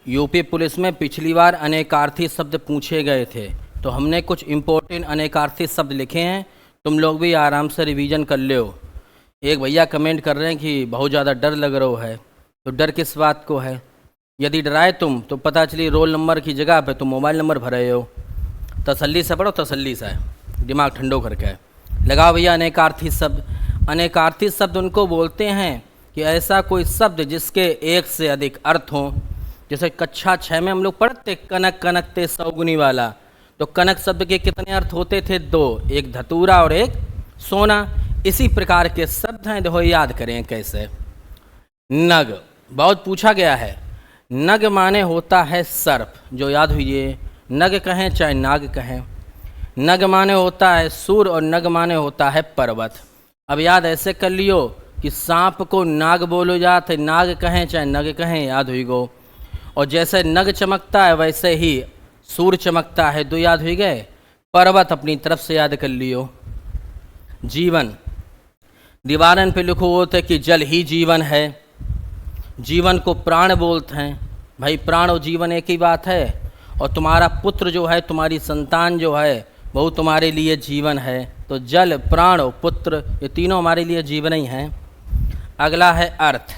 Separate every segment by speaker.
Speaker 1: UP police में पिछली बार अनेकार्थी शब्द पूछे गए थे, तो हमने कुछ इम्पोर्टेंट अनेकार्थी शब्द लिखे हैं। तुम लोग भी आराम से रिवीजन कर लो। एक भैया कमेंट कर रहे हैं कि बहुत ज़्यादा डर लग रहा है, तो डर किस बात को है? यदि डराए तुम तो पता चली रोल नंबर की जगह पे तुम मोबाइल नंबर भरे हो। तसल्ली से पढ़ो, तसल्ली से, दिमाग ठंडो करके लगाओ भैया। अनेकार्थी शब्द, अनेकार्थी शब्द उनको बोलते हैं कि ऐसा कोई शब्द जिसके एक से अधिक अर्थ हों। जैसे कक्षा 6 में हम लोग पढ़ते कनक कनकते सौगुनी वाला, तो कनक शब्द के कितने अर्थ होते थे? 2, एक धतूरा और एक सोना। इसी प्रकार के शब्द हैं, देखो याद करें कैसे। नग बहुत पूछा गया है। नग माने होता है सर्प, जो याद हुई, नग कहें चाहे नाग कहें। नग माने होता है सूर और नग माने होता है पर्वत। अब याद ऐसे कर लियो कि सांप को नाग बोलो जाते, नाग कहें चाहे नग कहें, याद हुई गो। और जैसे नग चमकता है वैसे ही सूर चमकता है, 2 याद हुई गए। पर्वत अपनी तरफ से याद कर लियो। जीवन, दीवारन पे लिखो होते कि जल ही जीवन है। जीवन को प्राण बोलते हैं। भाई प्राण और जीवन एक ही बात है। और तुम्हारा पुत्र जो है, तुम्हारी संतान जो है, वो तुम्हारे लिए जीवन है। तो जल, प्राण और पुत्र, ये तीनों हमारे लिए जीवन ही हैं। अगला है अर्थ।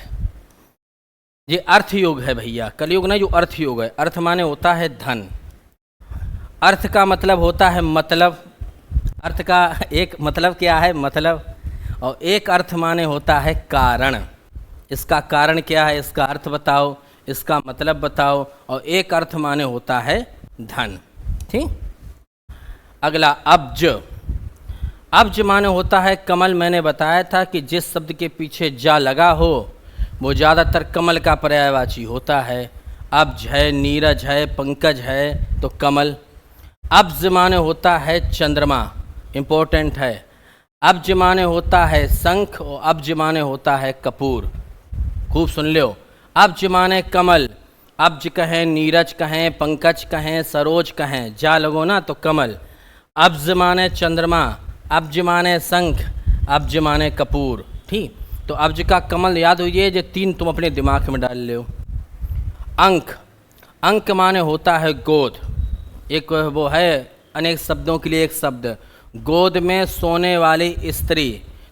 Speaker 1: ये अर्थ योग है भैया, कलयुग नहीं, जो अर्थ योग है। अर्थ माने होता है धन। अर्थ का मतलब होता है मतलब। अर्थ का एक मतलब क्या है? मतलब। और एक अर्थ माने होता है कारण। इसका कारण क्या है? इसका अर्थ बताओ, इसका मतलब बताओ। और एक अर्थ माने होता है धन। ठीक। अगला अब्ज। अब्ज माने होता है कमल। मैंने बताया था कि जिस शब्द के पीछे जा लगा हो वो ज़्यादातर कमल का पर्यायवाची होता है। अब्ज है, नीरज है, पंकज है, तो कमल। अब्ज माने होता है चंद्रमा, इम्पोर्टेंट है। अब्ज माने होता है शंख और अब्ज माने होता है कपूर। खूब सुन लो। अब्ज माने कमल। अब्ज कहें, नीरज कहें, पंकज कहें, सरोज कहें, जा लगो ना तो कमल। अब्ज माने चंद्रमा, अब्ज माने शंख, अब्ज माने कपूर। ठीक। तो अब्ज का कमल याद हुई, ये 3 तुम अपने दिमाग में डाल लो। अंक, अंक माने होता है गोद। एक वो है अनेक शब्दों के लिए एक शब्द, गोद में सोने वाली स्त्री,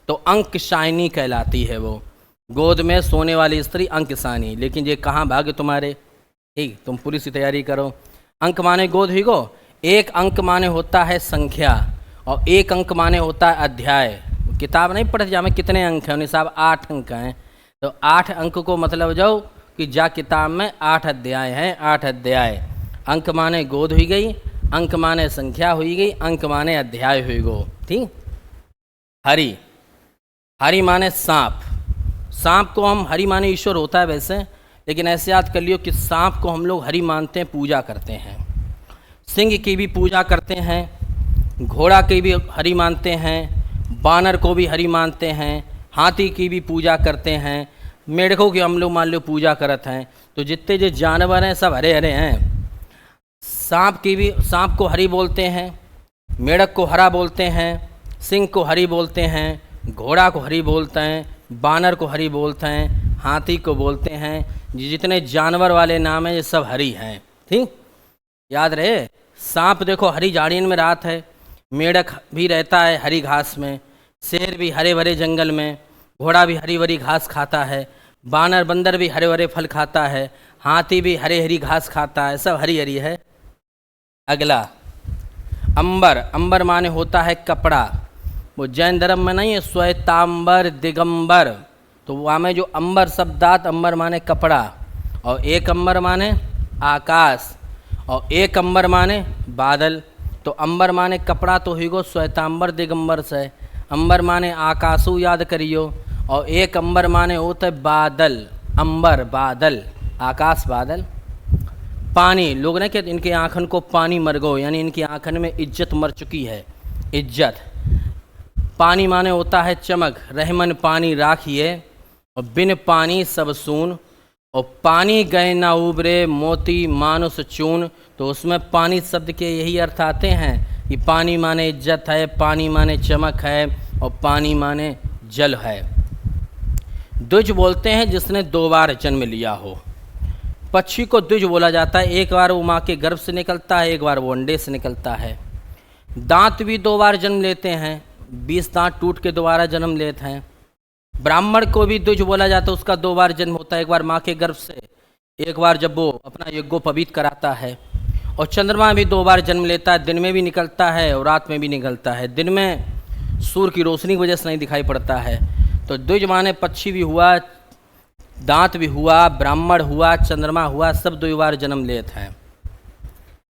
Speaker 1: तो अंक शाइनी कहलाती है वो। गोद में सोने वाली स्त्री अंक शाइनी। लेकिन ये कहाँ भाग्य तुम्हारे? ठीक, तुम पूरी सी तैयारी करो। अंक माने गोद ही गो। एक अंक माने होता है संख्या और एक अंक माने होता है अध्याय। किताब नहीं पढ़ते जा में कितने अंक हैं, उन्हें साहब 8 अंक हैं, तो 8 अंक को मतलब जाओ कि जा किताब में 8 अध्याय हैं, 8 अध्याय। अंक माने गोद हुई गई, अंक माने संख्या हुई गई, अंक माने अध्याय हुई गो। ठीक। हरि, हरि माने सांप। सांप को हम हरि माने ईश्वर होता है वैसे, लेकिन ऐसे याद कर लियो कि सांप को हम लोग हरि मानते हैं, पूजा करते हैं। सिंह की भी पूजा करते हैं, घोड़ा की भी हरि मानते हैं, बानर को भी हरि मानते हैं, हाथी की भी पूजा करते हैं, मेढकों की हम लोग मान लो पूजा करते हैं। तो जितने जो जानवर हैं सब हरे हरे हैं। सांप की भी, सांप को हरि बोलते हैं, मेढक को हरा बोलते हैं, सिंह को हरि बोलते हैं, घोड़ा को हरि बोलते हैं, बानर को हरि बोलते हैं, हाथी को बोलते हैं। जितने जानवर वाले नाम हैं ये सब हरि हैं। ठीक, याद रहे। सांप देखो हरी झाड़ियों में रात है, मेढक भी रहता है हरी घास में, शेर भी हरे भरे जंगल में, घोड़ा भी हरी भरी घास खाता है, बानर बंदर भी हरे भरे फल खाता है, हाथी भी हरे हरी घास खाता है, सब हरी हरी है। अगला अंबर। अंबर माने होता है कपड़ा। वो जैन धर्म में नहीं है श्वेतांबर दिगंबर, तो वहाँ में जो अंबर शब्दात, अंबर माने कपड़ा, और एक अंबर माने आकाश, और एक अंबर माने बादल। तो अंबर माने कपड़ा तो ही गो श्वेतांबर दिगंबर से। अंबर माने आकाशु याद करियो, और एक अंबर माने होता है बादल। अंबर बादल, आकाश बादल। पानी, लोग ने कहते इनके आँखन को पानी मर गो, यानी इनकी आँखन में इज्जत मर चुकी है, इज्जत। पानी माने होता है चमक, रहमन पानी राखिए, और बिन पानी सब सून, और पानी गए ना उबरे मोती मानुष चून। तो उसमें पानी शब्द के यही अर्थ आते हैं कि पानी माने इज्जत है, पानी माने चमक है, और पानी माने जल है। द्विज बोलते हैं जिसने 2 बार जन्म लिया हो। पक्षी को द्विज बोला जाता है, एक बार वो माँ के गर्भ से निकलता है, एक बार वो अंडे से निकलता है। दांत भी 2 बार जन्म लेते हैं, 20 दांत टूट के दोबारा जन्म लेते हैं। ब्राह्मण को भी द्विज बोला जाता है, उसका 2 बार जन्म होता है, एक बार माँ के गर्भ से, एक बार जब वो अपना यज्ञोपवीत कराता है। और चंद्रमा भी 2 बार जन्म लेता है, दिन में भी निकलता है और रात में भी निकलता है। दिन में सूर्य की रोशनी की वजह से नहीं दिखाई पड़ता है। तो द्विज माने पक्षी भी हुआ, दांत भी हुआ, ब्राह्मण हुआ, चंद्रमा हुआ, सब 2 बार जन्म लेते हैं।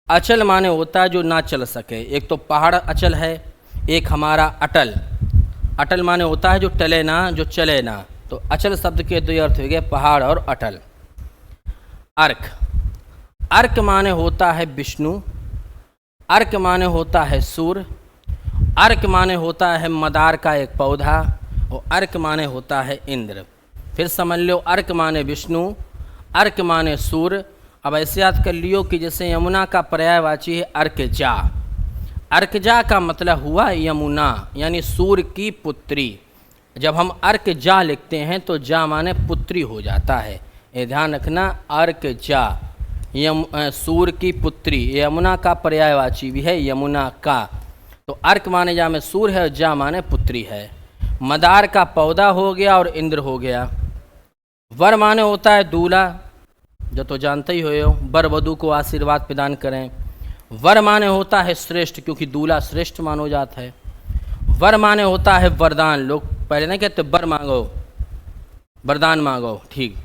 Speaker 1: अचल माने होता है जो ना चल सके, एक तो पहाड़ अचल है, एक हमारा अटल। अटल माने होता है जो टले ना, जो चले ना। तो अचल शब्द के 2 अर्थ हो गए, पहाड़ और अटल। अर्क, अर्क माने होता है विष्णु, अर्क माने होता है सूर्य, अर्क माने होता है मदार का एक पौधा, और अर्क माने होता है इंद्र। फिर समझ लो, अर्क माने विष्णु, अर्क माने सूर्य। अब ऐसे याद कर लियो कि जैसे यमुना का पर्यायवाची है अर्कजा। अर्कजा का मतलब हुआ यमुना, यानी सूर्य की पुत्री। जब हम अर्कजा लिखते हैं तो जा माने पुत्री हो जाता है, ये ध्यान रखना। अर्कजा सूर्य की पुत्री, यमुना का पर्यायवाची भी है, यमुना का। तो अर्क माने जा में सूर्य है और जा माने पुत्री है। मदार का पौधा हो गया और इंद्र हो गया। वर माने होता है दूल्हा, जो तो जानते ही हो, वर वधू को आशीर्वाद प्रदान करें। वर माने होता है श्रेष्ठ, क्योंकि दूल्हा श्रेष्ठ मानो जाता है। वर माने होता है वरदान, लोग पहले नहीं कहते वर मांगो, वरदान मांगो, ठीक।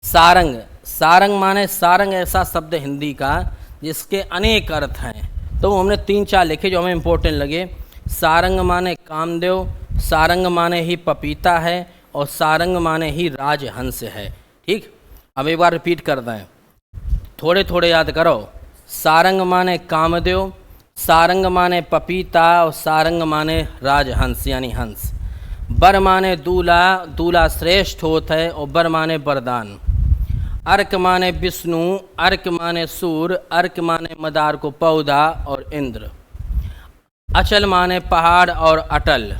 Speaker 1: सारंग, सारंग माने, सारंग ऐसा शब्द हिंदी का जिसके अनेक अर्थ हैं, तो हमने 3-4 लिखे जो हमें इम्पोर्टेंट लगे। सारंग माने कामदेव, सारंग माने ही पपीता है, और सारंग माने ही राजहंस है, ठीक। अब एक बार रिपीट कर दें, थोड़े थोड़े याद करो। सारंग माने कामदेव, सारंग माने पपीता, और सारंग माने राजहंस यानी हंस। बर माने दूल्हा, दूल्हा श्रेष्ठ होता है, और बर माने वरदान। अर्क माने विष्णु, अर्क माने सूर्य, अर्क माने मदार को पौधा और इंद्र। अचल माने पहाड़ और अटल।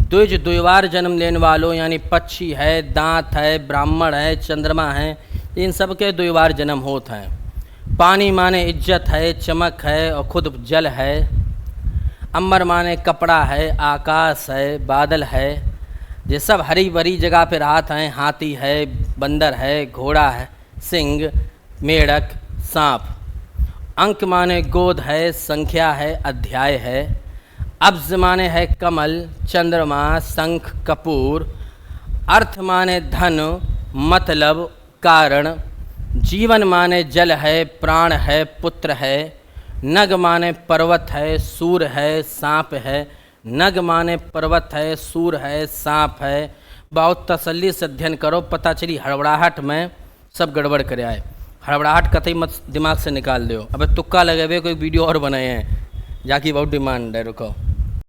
Speaker 1: द्विज 2 बार जन्म लेने वालों यानी पक्षी है, दांत है, ब्राह्मण है, चंद्रमा है, इन सब के 2 बार जन्म होते हैं। पानी माने इज्जत है, चमक है और खुद जल है। अंबर माने कपड़ा है, आकाश है, बादल है। ये सब हरी भरी जगह पे राहत हैं। हाथी है, बंदर है, घोड़ा है, सिंह, मेढक, सांप। अंक माने गोद है, संख्या है, अध्याय है। अब्ज माने है कमल, चंद्रमा, शंख, कपूर। अर्थ माने धन, मतलब, कारण। जीवन माने जल है, प्राण है, पुत्र है। नग माने पर्वत है, सूर है, सांप है। नग माने पर्वत है, सूर है, सांप है। बहुत तसल्ली से अध्ययन करो, पता चली हड़बड़ाहट में सब गड़बड़ करे आए। हड़बड़ाहट कतई मत दिमाग से निकाल दो। अब तुक्का लगे हुए कोई वीडियो और बनाए हैं, जाकि बहुत डिमांड है, रुको।